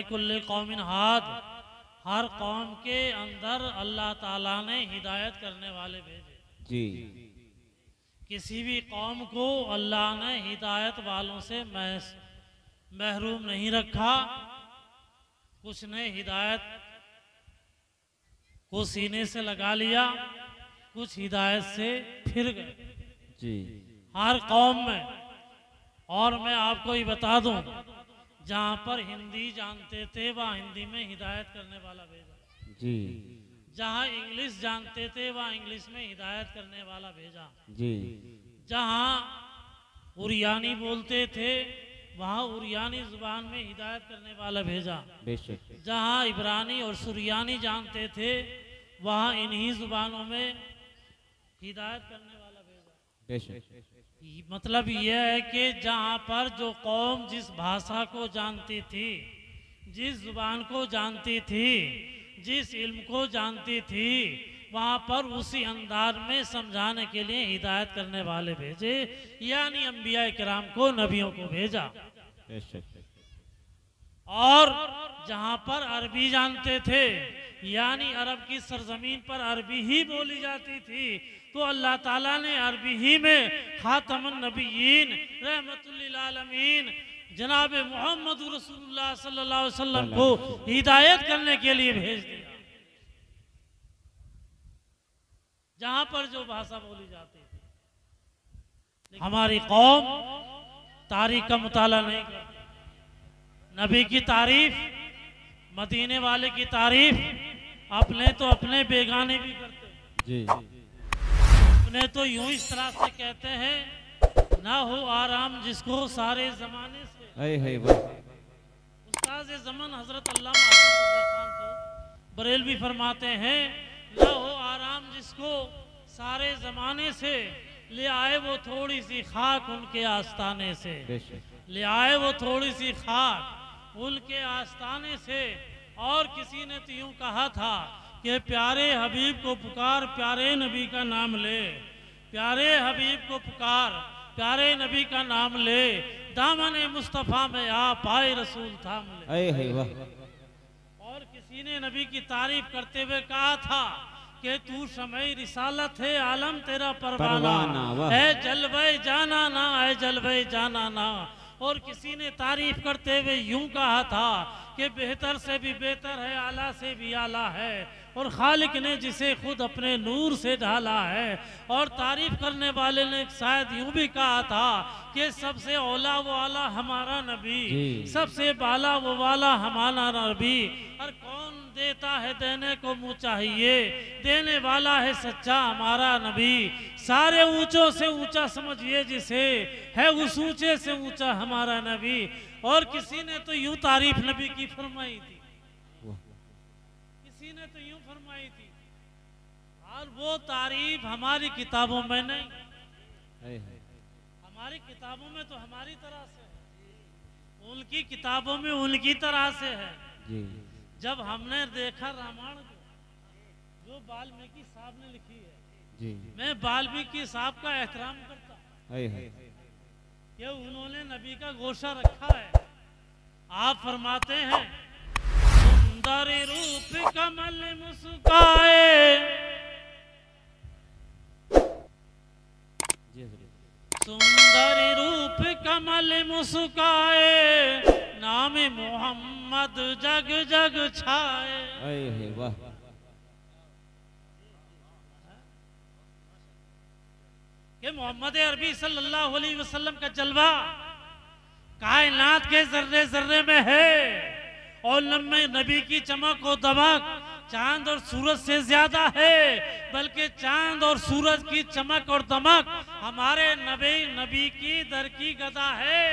वलिकुल्लि कौमिन हाद, हर कौम के अंदर अल्लाह ताला ने हिदायत करने वाले भेजे जी। किसी भी कौम को अल्लाह ने हिदायत वालों से महरूम नहीं रखा। कुछ ने हिदायत को सीने से लगा लिया, कुछ हिदायत से फिर गए जी। हर कौम में। और मैं आपको ये बता दूं, जहाँ पर हिंदी जानते थे वहाँ हिंदी में हिदायत करने वाला भेजा जी। जहाँ इंग्लिश जानते थे वहाँ इंग्लिश में हिदायत करने वाला भेजा जी। जहाँ उरियानी बोलते थे वहाँ उरियानी जुबान में हिदायत करने वाला भेजा। बेशक। जहाँ इब्रानी और सुरियानी जानते थे वहाँ इन्हीं जुबानों में हिदायत करने वाला भेजा। बेशक। मतलब यह है कि जहाँ पर जो कौम जिस भाषा को जानती थी, जिस जुबान को जानती थी, जिस इल्म को जानती थी, वहाँ पर उसी अंदाज में समझाने के लिए हिदायत करने वाले भेजे, यानी अंबिया किराम को, नबियों को भेजा। और जहाँ पर अरबी जानते थे, यानी अरब की सरजमीन पर अरबी ही बोली जाती थी, तो अल्लाह ताला ने अरबी ही में खातमुन नबिय्यीन रहमतुल्लिल आलमीन जनाब मोहम्मद रसूलुल्लाह सल्लल्लाहु अलैहि वसल्लम को हिदायत करने के लिए भेज दिया। जहाँ पर जो भाषा बोली जाती थी। हमारी कौम तारीख का मुताला नहीं करती। नबी की तारीफ, मदीने वाले की तारीफ अपने तो अपने बेगाने भी करते जी। अपने तो यूं इस तरह से कहते हैं, ना हो आराम जिसको सारे जमाने से। उस्ताद ज़मान हजरत अल्लामा खान को बरेलवी फरमाते हैं, ना हो आराम जिसको सारे जमाने से, ले आए वो थोड़ी सी खाक उनके आस्ताने से। ले आए वो थोड़ी सी खाक उनके आस्ताने से। और किसी ने तो यूं कहा था कि प्यारे हबीब को पुकार, प्यारे नबी का नाम ले। प्यारे हबीब को पुकार, प्यारे नबी का नाम ले। दामन मुस्तफ़ा में आ पाए रसूल थाम ले। और किसी ने नबी की तारीफ करते हुए कहा था कि तू शमई रिसालत है, आलम तेरा परवाना है, जलवे जाना ना है, जलवे जाना ना। और किसी ने तारीफ करते हुए यूं कहा था कि बेहतर से भी बेहतर है, आला से भी आला है, और खालिक ने जिसे खुद अपने नूर से ढाला है। और तारीफ करने वाले ने शायद यूं भी कहा था कि सबसे औला वो आला हमारा नबी, सबसे बाला वो वाला हमारा नबी। और कौन देता है देने को मुँह चाहिए, देने वाला है सच्चा हमारा नबी। सारे ऊंचों से ऊंचा समझिए जिसे, है उस ऊंचे से ऊंचा हमारा नबी। और किसी ने तो यूं तारीफ नबी की फरमाई थी, किसी ने तो यूं फरमाई थी। और वो तारीफ हमारी किताबों में नहीं, हमारी किताबों में तो हमारी तरह से है, उनकी किताबों में उनकी तरह से है जी। जब हमने देखा रामायण को, जो वाल्मीकि साहब ने लिखी है जी, मैं वाल्मीकि साहब का एहतराम करता कि उन्होंने नबी का गोशा रखा है। आप फरमाते हैं, सुंदर रूप कमल मुस्काए, सुंदर रूप कमल मुस्काए, नाम मोहम्मद जग जग छाए। वाह। कि मोहम्मद अरबी सल्लल्लाहु अलैहि वसल्लम का जलवा कायनात के जर्रे जर्रे में है। और लम्हे नबी की चमक और दमक चांद और सूरज से ज्यादा है, बल्कि चांद और सूरज की चमक और दमक हमारे नबी की दर की गदा है,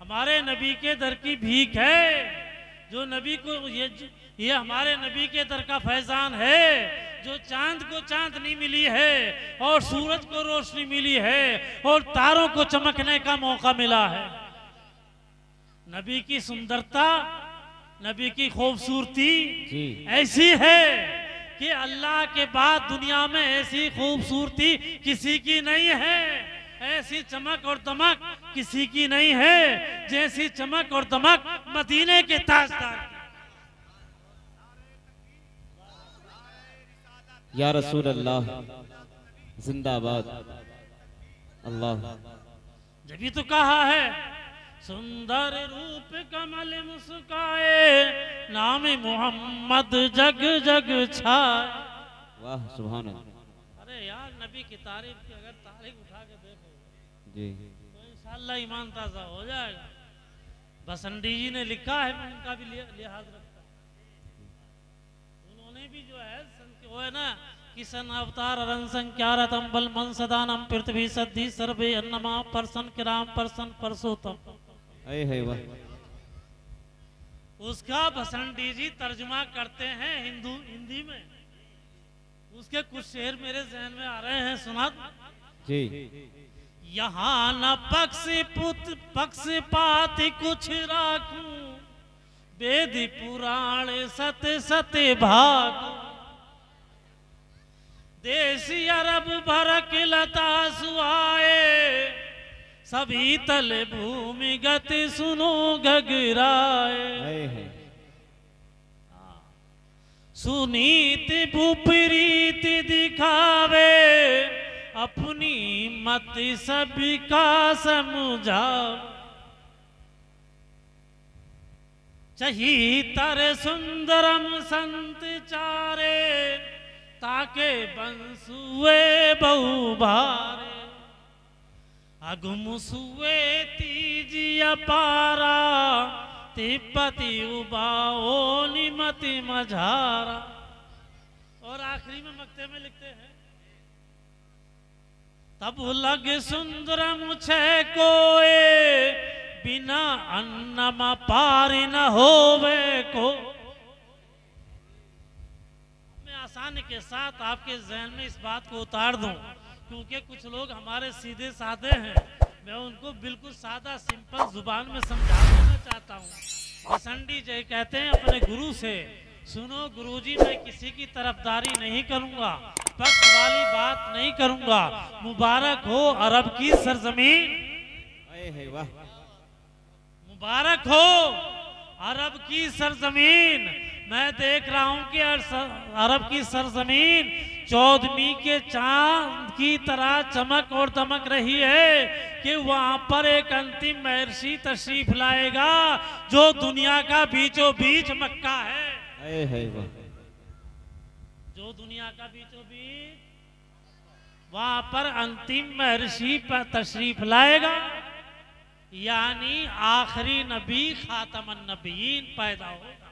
हमारे नबी के दर की भीख है। जो नबी को ये हमारे नबी के दर का फैजान है। जो चांद को चांदनी मिली है और सूरज को रोशनी मिली है और तारों को चमकने का मौका मिला है। नबी की सुंदरता, नबी की खूबसूरती ऐसी है कि अल्लाह के बाद दुनिया में ऐसी खूबसूरती किसी की नहीं है, ऐसी चमक और दमक किसी की नहीं है जैसी चमक और दमक मदीने के ताजदार या रसूल अल्लाह जिंदाबाद। अल्लाह जब तो कहा है सुंदर रूप कमल मुस्काए नाम मोहम्मद जग जग छाए। वाह सुभान अल्लाह। अरे यार नबी की तारीफ की अगर तारीफ उठा के देखो जी तो इंशाअल्लाह ईमान ताज़ा हो जाएगा। बसंडी जी ने लिखा है, मैं इनका भी लिहाज रखता हूँ। उन्होंने भी जो है वो है ना किसन अवतार रन संख्यारतम बल मन सदानम पृथ्वी सद्धि सर्वे अन्नमा परसन किराम परसन परसोतम। है वाह। उसका बसंडी जी तर्जुमा करते हैं हिंदी में। उसके कुछ शेर मेरे जहन में आ रहे हैं, सुना जी। यहाँ न पक्षपात कुछ राखूं वेद पुराण सत सत भाग देशी अरब भरक लता सुहाए सभी तल भूमि गति सुनो गगराए। सुनीत विपरीत दिखावे अपनी मत सभी का समझाओ चही तर सुंदरम संत चारे ताके बंसुए बहु भारे अगुम सुए तीजी अपारा तिब्बती उबाओ निमति मझारा। और आखिरी में मक्ते में लिखते हैं तब लग सुंदर मुझे कोए बिना अन्नमा पार न होवे को। मैं आसानी के साथ आपके जहन में इस बात को उतार दूं क्योंकि कुछ लोग हमारे सीधे साधे हैं। मैं उनको बिल्कुल सादा सिंपल जुबान में समझा देना चाहता हूँ। बसंडी जी कहते हैं अपने गुरु से, सुनो गुरुजी, मैं किसी की तरफदारी नहीं करूंगा, पक्ष वाली बात नहीं करूंगा। मुबारक हो अरब की सरजमीन, मुबारक हो अरब की सरजमीन। मैं देख रहा हूं कि अरब की सरजमीन 14वीं के चांद की तरह चमक और दमक रही है कि वहां पर एक अंतिम महर्षि तशरीफ लाएगा जो दुनिया का बीचों बीच मक्का है। जो दुनिया का बीचों बीच वहां पर अंतिम महर्षि पर तशरीफ लाएगा, यानी आखिरी नबी खातमन नबीन पैदा होगा।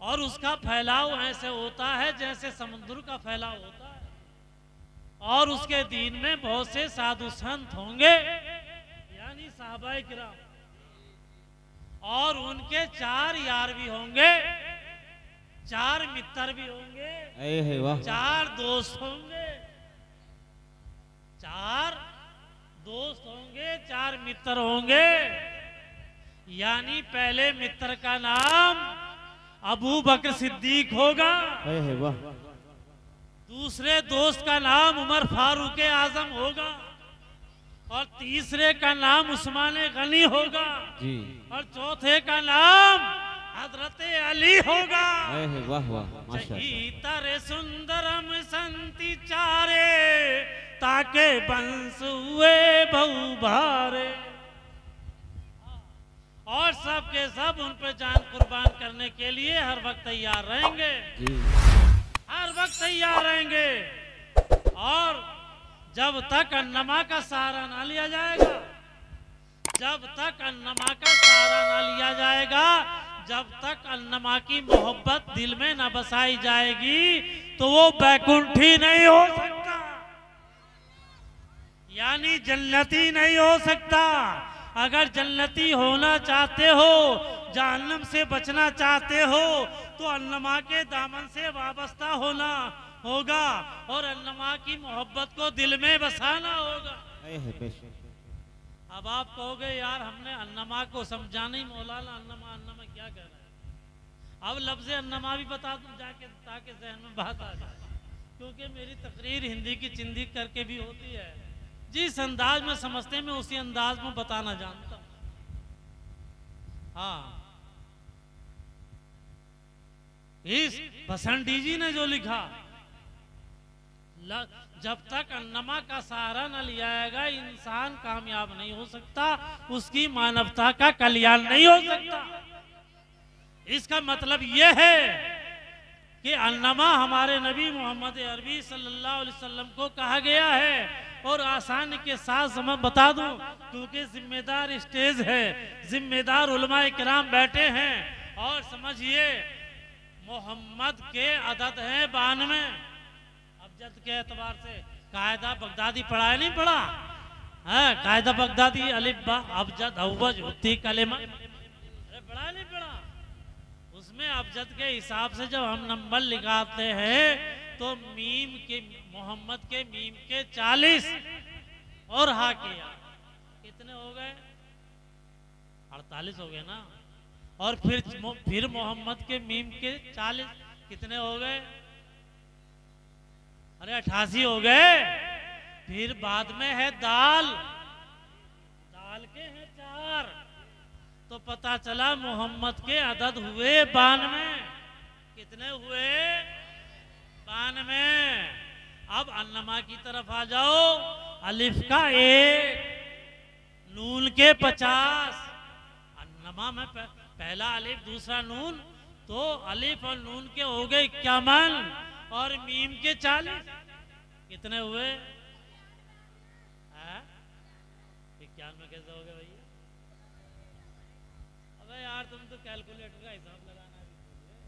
और उसका फैलाव ऐसे होता है जैसे समुद्र का फैलाव होता है। और उसके दीन में बहुत से साधु संत होंगे यानी साहबाए किराम, और उनके 4 यार भी होंगे, 4 मित्र भी होंगे, 4 दोस्त होंगे, 4 दोस्त होंगे, 4 मित्र होंगे। यानी पहले मित्र का नाम अबू बकर सिद्दीक होगा, दूसरे दोस्त का नाम उमर फारूक आजम होगा, और तीसरे का नाम उस्मान गनी होगा जी। और चौथे का नाम हजरत अली होगा। तारे सुंदरम संति चारे ताके बंस हुए बहु भारे। और सब के सब उन पे जान कुर्बान करने के लिए हर वक्त तैयार रहेंगे, हर वक्त तैयार रहेंगे। और जब तक अन्नमा का सहारा ना लिया जाएगा, जब तक अन्नमा का सहारा ना लिया जाएगा, जब तक अन्नमा की मोहब्बत दिल में ना बसाई जाएगी तो वो बैकुंठी नहीं हो सकता, यानी जन्नती नहीं हो सकता। अगर जन्नती होना चाहते हो, जहन्नम से बचना चाहते हो, तो अन्नमा के दामन से वाबस्ता होना होगा और अन्नमा की मोहब्बत को दिल में बसाना होगा। अब आप कहोगे यार हमने अन्नमा को समझा नहीं, मौलाना अन्नमा अन्नमा क्या कह रहा है। अब लफ्ज़ अन्नमा भी बता दूं जाके ताकि जहन में बात आ जाए, क्योंकि मेरी तकरीर हिंदी की चिंदी करके भी होती है। जिस अंदाज में समझते हैं मैं उसी अंदाज में बताना जानता हूँ। हाँ, इस बसंती जी ने जो लिखा, जब तक अन्नमा का सहारा न लिया जाएगा इंसान कामयाब नहीं हो सकता, उसकी मानवता का कल्याण नहीं हो सकता। इसका मतलब यह है कि अन्नमा हमारे नबी मोहम्मद अरबी सल्लल्लाहु अलैहि वसल्लम को कहा गया है। और आसानी के साथ मैं बता दूं, क्योंकि जिम्मेदार स्टेज है, जिम्मेदार उलमाए किराम बैठे हैं, और समझिए मोहम्मद के अदद हैं 92। अबजद के एतबार से कायदा बगदादी पढ़ा है, नहीं पढ़ा है? कायदा बगदादी अलिफ बा अबजद अव्वज हुत्ती कलेमा, अरे पढ़ा नहीं पढ़ा? उसमें अबजद के हिसाब से जब हम नंबर लिखाते हैं तो मीम के, मोहम्मद के मीम के 40 और हा के कितने हो गए? 48 हो गए ना। और फिर मोहम्मद के मीम के 40 कितने हो गए? अरे 88 हो गए। फिर बाद में है दाल, दाल के हैं 4, तो पता चला मोहम्मद के अदद हुए 92। कितने हुए? 92। अब अन्नमा की तरफ आ जाओ, अलिफ का 1, नून के 50। अन्नमा में पहला अलिफ दूसरा नून, तो अलिफ और नून के हो गए 51 और मीम के 40। कितने हुए? 91 कैसे हो गए भैया? अबे यार तुम तो कैलकुलेटर का हिसाब लगाना भी भूल गए।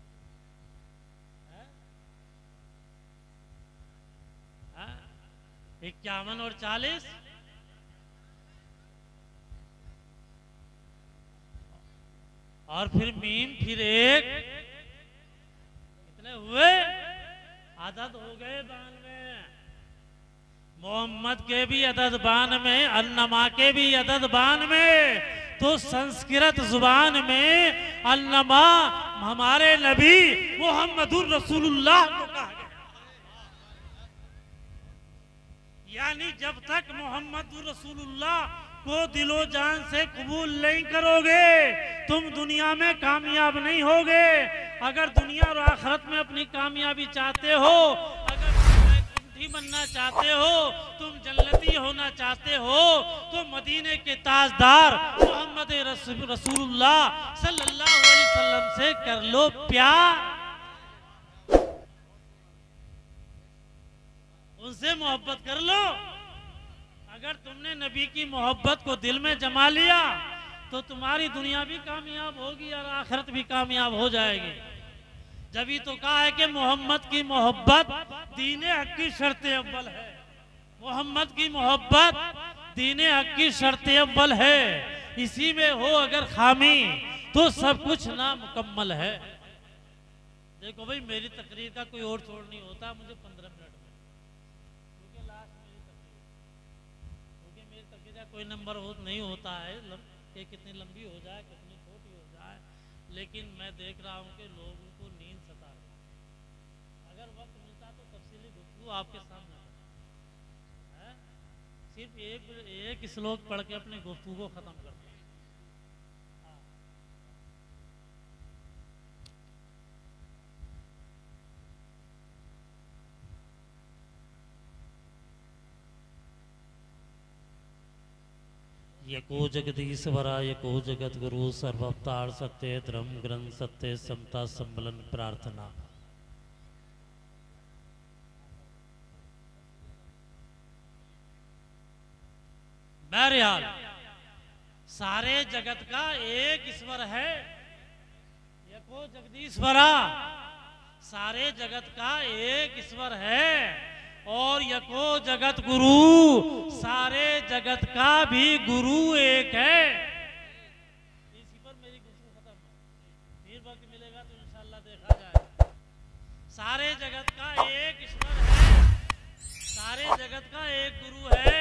51 और 40, और फिर मीम, फिर 1, कितने हुए? अदद हो गए 92। मोहम्मद के भी अदद 92, अन्नमा के भी अदद 92। तो संस्कृत जुबान में अन्नमा हमारे नबी मोहम्मदुर रसूलुल्लाह को कहा गया। यानी जब तक मोहम्मदुर रसूलुल्लाह को दिलो जान से कबूल नहीं करोगे तुम दुनिया में कामयाब नहीं होगे। अगर दुनिया और आखिरत में अपनी कामयाबी चाहते हो, अगर कुंठी बनना चाहते हो, तुम जन्नती होना चाहते हो, तो मदीने के ताजदार मोहम्मद रसूलुल्लाह सल्लल्लाहु अलैहि वसल्लम से कर लो प्यार, उनसे मोहब्बत कर लो। अगर तुमने नबी की मोहब्बत को दिल में जमा लिया तो तुम्हारी दुनिया भी कामयाब होगी और आखिरत भी कामयाब हो जाएगी। जभी तो कहा है कि मोहम्मद की मोहब्बत दीने हक की शर्त अव्वल है। मोहम्मद की मोहब्बत दीने हक की शर्त अव्वल है। इसी में हो अगर खामी तो सब कुछ नामुकम्मल है। देखो भाई, मेरी तकरीर का कोई और छोड़ नहीं होता मुझे 15 मिनट में, क्योंकि लास्ट मेरी तकरीर का कोई नंबर नहीं होता है कि कितनी लंबी हो जाए कितनी छोटी हो जाए, लेकिन मैं देख रहा हूँ कि लोगों को नींद सता रही है। अगर वक्त मिलता तो तफसीली गुफ्तगू आपके सामने है। सिर्फ एक श्लोक पढ़ के अपनी गुफ्तगू को खत्म करता हूँ। यको जगदीश्वरा यको जगत गुरु सर्वअवतार सत्य धर्म ग्रंथ सत्य समता सम्मलन प्रार्थना। बहरहाल सारे जगत का एक ईश्वर है, यको जगदीश्वरा, सारे जगत का एक ईश्वर है। और यको जगत गुरु, सारे जगत का भी गुरु एक है। इसी पर मेरी गुफ्तगू खत्म है। फिर वक्त मिलेगा तो इंशाअल्लाह देखा जाएगा। सारे जगत का एक ईश्वर है, सारे जगत का एक गुरु है।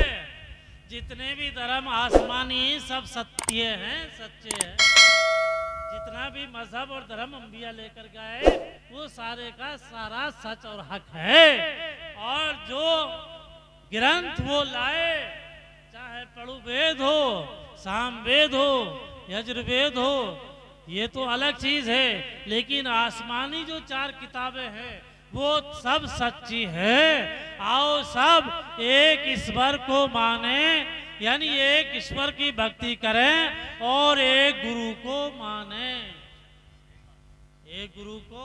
जितने भी धर्म आसमानी सब सत्य हैं, सच्चे हैं। जितना भी मजहब और धर्म अंबिया लेकर गए वो सारे का सारा सच और हक है। और जो ग्रंथ वो लाए, चाहे पढ़ु वेद हो, साम वेद हो, यजुर्वेद हो, ये तो अलग चीज है, लेकिन आसमानी जो 4 किताबें हैं वो सब सच्ची है। आओ सब एक ईश्वर को माने, यानी एक ईश्वर की भक्ति करें और एक गुरु को माने, एक गुरु को